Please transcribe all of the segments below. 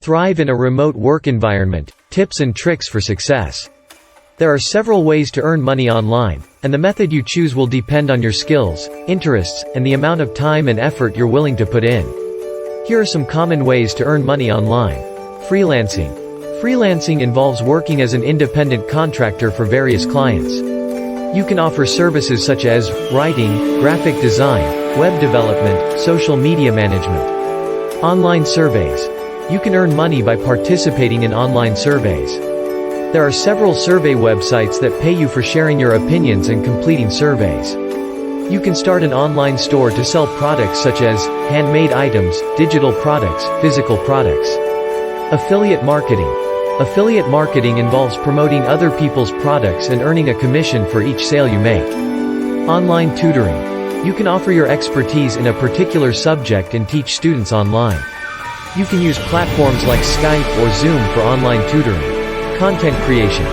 Thrive in a remote work environment, tips and tricks for success. There are several ways to earn money online, and the method you choose will depend on your skills, interests, and the amount of time and effort you're willing to put in. Here are some common ways to earn money online. Freelancing. Freelancing involves working as an independent contractor for various clients. You can offer services such as writing, graphic design, web development, social media management. Online surveys. You can earn money by participating in online surveys. There are several survey websites that pay you for sharing your opinions and completing surveys. You can start an online store to sell products such as handmade items, digital products, physical products. Affiliate marketing. Affiliate marketing involves promoting other people's products and earning a commission for each sale you make. Online tutoring. You can offer your expertise in a particular subject and teach students online. You can use platforms like Skype or Zoom for online tutoring. Content creation.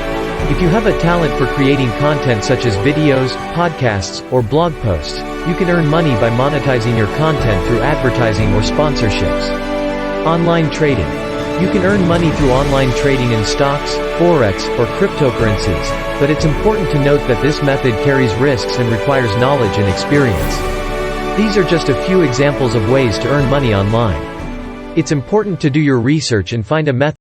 If you have a talent for creating content such as videos, podcasts, or blog posts, you can earn money by monetizing your content through advertising or sponsorships. Online trading. You can earn money through online trading in stocks, forex, or cryptocurrencies, but it's important to note that this method carries risks and requires knowledge and experience. These are just a few examples of ways to earn money online. It's important to do your research and find a method